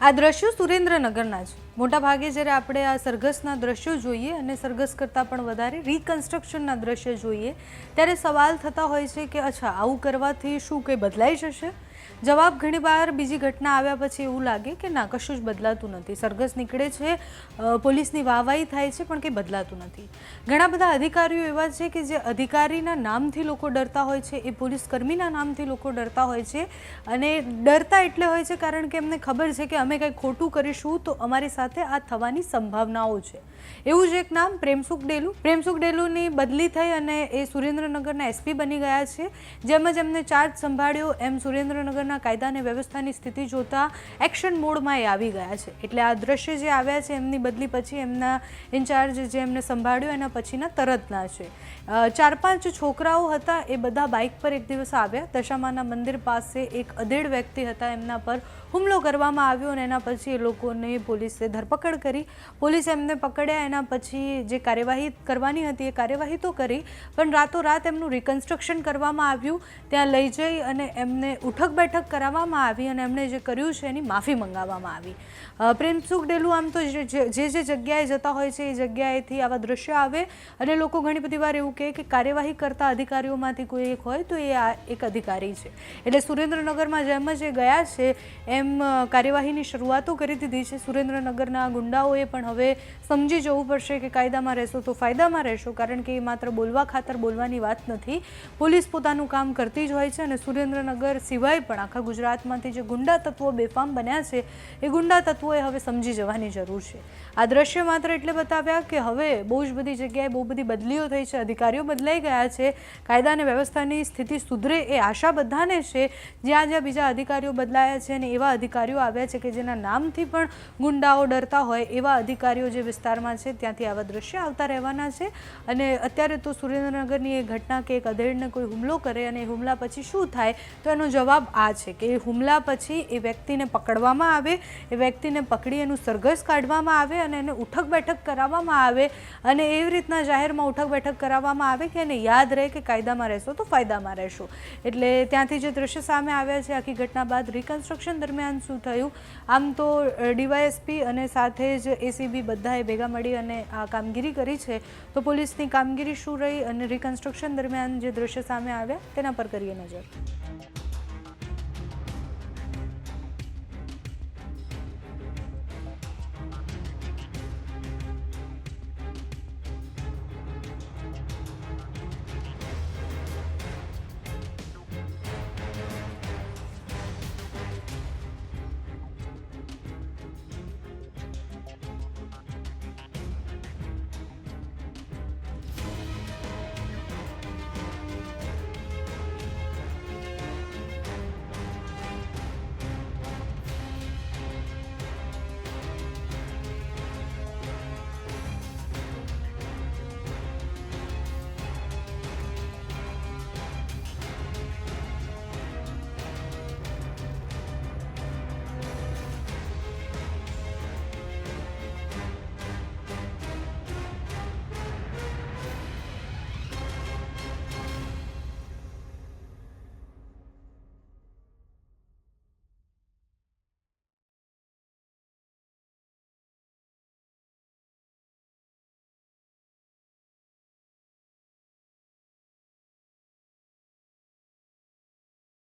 આ દ્રશ્યો સુરેન્દ્રનગરના છે। મોટાભાગે જ્યારે આપણે આ સરઘસના દ્રશ્યો જોઈએ અને સરઘસ કરતાં પણ વધારે રિકન્સ્ટ્રક્શનના દ્રશ્ય જોઈએ ત્યારે સવાલ થતા હોય છે કે અચ્છા આવું કરવાથી શું કંઈ બદલાઈ જશે? જવાબ ઘણીવાર બીજી ઘટના આવ્યા પછી એવું લાગે કે ના, કશું જ બદલાતું નથી। સરઘસ નીકળે છે, પોલીસની વાહવાહી થાય છે, પણ કંઈ બદલાતું નથી। ઘણા બધા અધિકારીઓ એવા છે કે જે અધિકારીના નામથી લોકો ડરતા હોય છે, એ પોલીસ કર્મીના નામથી લોકો ડરતા હોય છે। અને ડરતા એટલે હોય છે કારણ કે એમને ખબર છે કે અમે કંઈ ખોટું કરીશું તો અમારી સાથે આ થવાની સંભાવનાઓ છે। એવું જ એક નામ પ્રેમસુખ ડેલુની બદલી થઈ અને એ સુરેન્દ્રનગરના એસપી બની ગયા છે। જેમ જ એમને ચાર્જ સંભાળ્યો એમ સુરેન્દ્રનગરના કાયદા અને વ્યવસ્થાની સ્થિતિ જોતા એક્શન મોડમાં એ આવી ગયા છે। એટલે આ દ્રશ્ય જે આવ્યા છે એમની બદલી પછી એમના ઇન્ચાર્જ જે એમને સંભાળ્યો એના પછીના તરતના છે। 4-5 છોકરાઓ હતા, એ બધા બાઇક પર એક દિવસ આવ્યા। દશામાના મંદિર પાસે એક અધેડ વ્યક્તિ હતા, એમના પર હુમલો કરવામાં આવ્યો અને એના પછી એ લોકોને પોલીસે ધરપકડ કરી। પોલીસે એમને પકડ્યા, એના પછી જે કાર્યવાહી કરવાની હતી એ કાર્યવાહી તો કરી, પણ રાતોરાત એમનું રિકન્સ્ટ્રક્શન કરવામાં આવ્યું। ત્યાં લઈ જઈ અને એમને ઉઠક બેઠક કરાવવામાં આવી અને એમણે જે કર્યું છે એની માફી મંગાવવામાં આવી। પ્રેમસુખ ડેલુ આમ તો જે જગ્યાએ જતા હોય છે એ જગ્યાએથી આવા દ્રશ્યો આવે અને લોકો ઘણી બધી વાર એવું કહે કે કાર્યવાહી કરતા અધિકારીઓમાંથી કોઈ એક હોય તો એ આ એક અધિકારી છે। એટલે સુરેન્દ્રનગરમાં જેમ જ એ ગયા છે એમ કાર્યવાહીની શરૂઆતો કરી દીધી છે। સુરેન્દ્રનગરના ગુંડાઓએ પણ હવે સમજી જવું પડશે કે કાયદામાં રહેશો તો ફાયદામાં રહેશો, કારણ કે એ માત્ર બોલવા ખાતર બોલવાની વાત નથી। પોલીસ પોતાનું કામ કરતી જ હોય છે અને સુરેન્દ્રનગર સિવાય પણ આખા ગુજરાતમાંથી જે ગુંડા તત્વો બેફામ બન્યા છે એ ગુંડા તત્વોએ હવે સમજી જવાની જરૂર છે। આ દ્રશ્ય માત્ર એટલે બતાવ્યા કે હવે બહુ જ બધી જગ્યાએ બહુ બધી બદલીઓ થઈ છે, અધિકારીઓ બદલાઈ ગયા છે, કાયદા અને વ્યવસ્થાની સ્થિતિ સુધરે એ આશા બધાને છે। જ્યાં જ્યાં બીજા અધિકારીઓ બદલાયા છે અને એવા અધિકારીઓ આવ્યા છે કે જેના નામથી પણ ગુંડાઓ ડરતા હોય, એવા અધિકારીઓ જે વિસ્તારમાં છે ત્યાંથી આવા દ્રશ્ય આવતા રહેવાના છે। અને અત્યારે તો સુરેન્દ્રનગરની એ ઘટના કે એક અધેડને કોઈ હુમલો કરે અને એ હુમલા પછી શું થાય, તો એનો જવાબ આ છે કે એ હુમલા પછી એ વ્યક્તિને પકડવામાં આવે, એ વ્યક્તિને પકડી એનું સરઘસ કાઢવામાં આવે અને એને ઉઠક બેઠક કરાવવામાં આવે અને એવી રીતના જાહેરમાં ઉઠક બેઠક કરાવવામાં આવે કે એને યાદ રહે કે કાયદામાં રહેશો તો ફાયદામાં રહેશો। એટલે ત્યાંથી જે દ્રશ્ય સામે આવ્યા છે આખી ઘટના બાદ રિકન્સ્ટ્રક્શન દરમિયાન શું થયું, આમ તો ડીવાયએસપી અને સાથે જ એસીબી બધાએ ભેગા મળી અને આ કામગીરી કરી છે, તો પોલીસની કામગીરી શું રહી અને રિકન્સ્ટ્રક્શન દરમિયાન જે દ્રશ્ય સામે આવ્યા તેના પર કરીએ નજર।